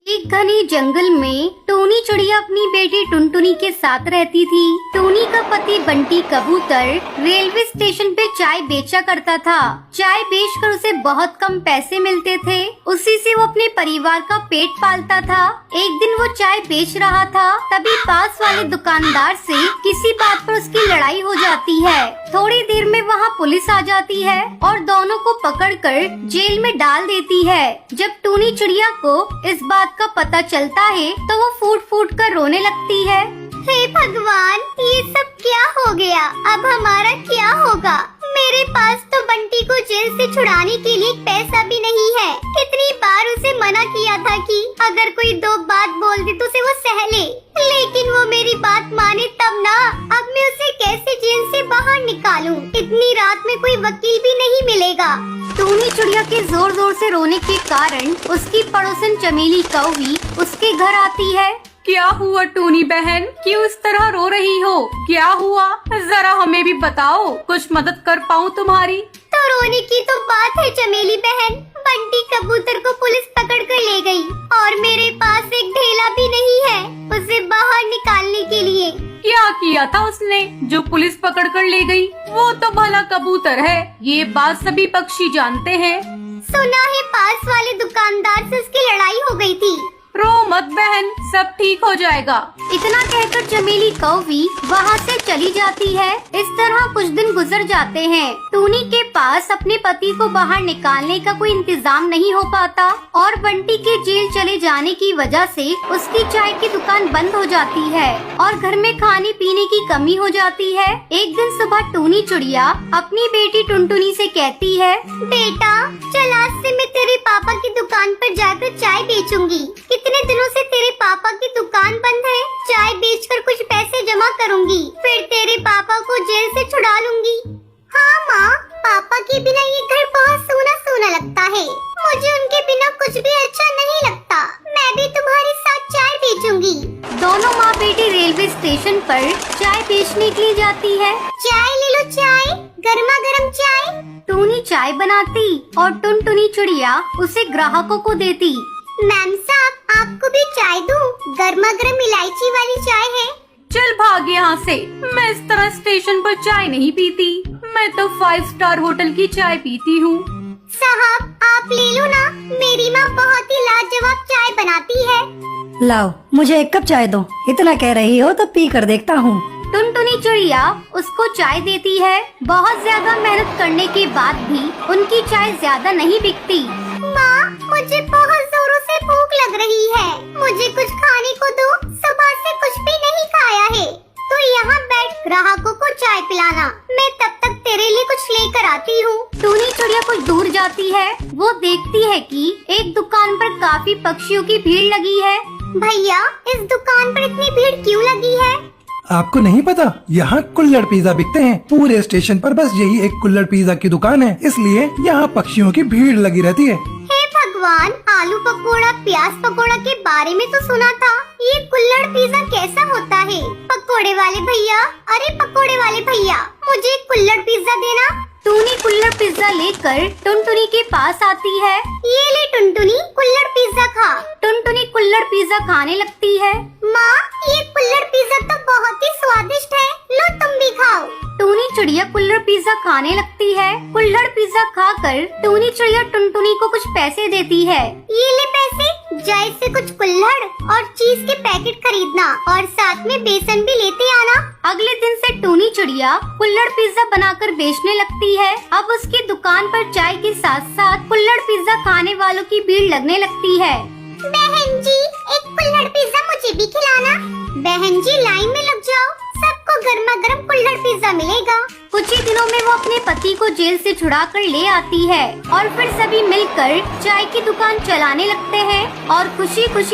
एक घने जंगल में टोनी चिड़िया अपनी बेटी टुनटुनी के साथ रहती थी। टोनी का पति बंटी कबूतर रेलवे स्टेशन पे चाय बेचा करता था। चाय बेचकर उसे बहुत कम पैसे मिलते थे, उसी से वो अपने परिवार का पेट पालता था। एक दिन वो चाय बेच रहा था, तभी पास वाले दुकानदार से किसी बात पर उसकी लड़ाई हो जाती है। थोड़ी देर में वहाँ पुलिस आ जाती है और दोनों को पकड़कर जेल में डाल देती है। जब टोनी चिड़िया को इस बात का पता चलता है तो वो फूट फूट कर रोने लगती है। हे भगवान, ये सब क्या हो गया? अब हमारा क्या होगा? मेरे पास तो बंटी को जेल से छुड़ाने के लिए पैसा भी नहीं है। कितनी बार उसे मना किया था कि अगर कोई दो बात बोल दे तो उसे वो सह ले, लेकिन वो मेरी बात माने तब ना। अब मैं उसे कैसे जेल से बाहर निकालूं? इतनी रात में कोई वकील भी नहीं मिलेगा। टोनी चिड़िया के जोर जोर से रोने के कारण उसकी पड़ोसन चमेली कौवी उसके घर आती है। क्या हुआ टोनी बहन, क्यों इस तरह रो रही हो? क्या हुआ, जरा हमें भी बताओ, कुछ मदद कर पाऊँ तुम्हारी। तो रोने की तो बात है चमेली बहन, बंटी कबूतर को पुलिस पकड़ कर ले गई और मेरे पास एक ढेला भी नहीं है उसे बाहर निकालने के लिए। क्या किया था उसने जो पुलिस पकड़ कर ले गई? वो तो भला कबूतर है, ये बात सभी पक्षी जानते हैं। सुना है पास वाले दुकानदार से उसकी लड़ाई हो गई थी। रो मत बहन, सब ठीक हो जाएगा। इतना कहकर चमेली कौवी वहाँ से चली जाती है। इस तरह कुछ दिन गुजर जाते हैं। टोनी के पास अपने पति को बाहर निकालने का कोई इंतजाम नहीं हो पाता और बंटी के जेल चले जाने की वजह से उसकी चाय की दुकान बंद हो जाती है और घर में खाने पीने की कमी हो जाती है। एक दिन सुबह टोनी चिड़िया अपनी बेटी टुनटुनी से कहती है, बेटा चल, आज से मैं तेरे पापा की दुकान पर जाकर चाय बेचूंगी। कितने दिनों से तेरे पापा की दुकान बंद है, चाय बेचकर कुछ पैसे जमा करूंगी, फिर तेरे पापा को जेल से छुड़ा लूंगी। हाँ माँ, पापा के बिना ये घर बहुत सूना सूना लगता है। मुझे उनके बिना कुछ भी अच्छा नहीं लगता। मैं भी तुम्हारे साथ चाय बेचूंगी। दोनों माँ बेटी रेलवे स्टेशन पर चाय बेचने के लिए जाती है। चाय ले लो, चाय, गर्मा गर्म चाय। टोनी चाय बनाती और टुनटुनी चिड़िया उसे ग्राहकों को देती। मैम साहब, आपको भी चाय दूं? गर्मा गर्म इलायची वाली चाय है। चल भाग यहाँ से, मैं इस तरह स्टेशन पर चाय नहीं पीती। मैं तो 5 स्टार होटल की चाय पीती हूँ। साहब आप ले लो ना, मेरी माँ बहुत ही लाजवाब चाय बनाती है। लाओ मुझे एक कप चाय दो, इतना कह रही हो तो पी कर देखता हूँ। टुनटुनी चिड़िया उसको चाय देती है। बहुत ज्यादा मेहनत करने के बाद भी उनकी चाय ज्यादा नहीं बिकती। माँ, मुझे बहुत जोरों से भूख लग रही है, मुझे कुछ खाने को दो, सुबह से कुछ भी नहीं खाया है। तो यहाँ बैठ ग्राहकों को चाय पिलाना, मैं तब तक तेरे लिए कुछ लेकर आती हूँ। टोनी चिड़िया कुछ दूर जाती है। वो देखती है कि एक दुकान पर काफी पक्षियों की भीड़ लगी है। भैया, इस दुकान पर इतनी भीड़ क्यों लगी है? आपको नहीं पता, यहाँ कुल्हड़ पिज्जा बिकते हैं। पूरे स्टेशन पर बस यही एक कुल्हड़ पिज्जा की दुकान है, इसलिए यहाँ पक्षियों की भीड़ लगी रहती है। हे भगवान, आलू पकोड़ा, प्याज पकोड़ा के बारे में तो सुना था, ये कुल्हड़ पिज्जा कैसा होता है? पकोड़े वाले भैया, अरे पकोड़े वाले भैया, मुझे कुल्हड़ पिज्जा देना। टोनी कुल्हड़ पिज्जा लेकर टुनटुनी के पास आती है। ये ले टुनटुनी, कुल्हड़ पिज्जा खा। टुनटुनी कुल्हड़ पिज्जा खाने लगती है। माँ, ये कुल्हड़ पिज्जा तो बहुत ही स्वादिष्ट है, लो तुम भी खाओ। टोनी चिड़िया कुल्हड़ पिज्जा खाने लगती है। कुल्हड़ पिज्जा खाकर टोनी चिड़िया टुनटुनी को कुछ पैसे देती है। ये ले पैसे, जा इससे कुछ कुल्हड़ और चीज के पैकेट खरीदना और साथ में बेसन भी लेते आना। अगले दिन से टोनी चिड़िया कुल्हड़ पिज्जा बनाकर बेचने लगती है। अब उसकी दुकान पर चाय के साथ साथ कुल्हड़ पिज्जा खाने वालों की भीड़ लगने लगती है। बहन जी, एक कुल्हड़ पिज्जा मुझे भी खिलाना। बहन जी लाइन में लग जाओ, सबको गर्मा गर्म कुल्हड़ पिज्जा मिलेगा। कुछ ही दिनों में वो अपने पति को जेल से छुड़ा कर ले आती है और फिर सभी मिलकर चाय की दुकान चलाने लगते हैं और खुशी खुशी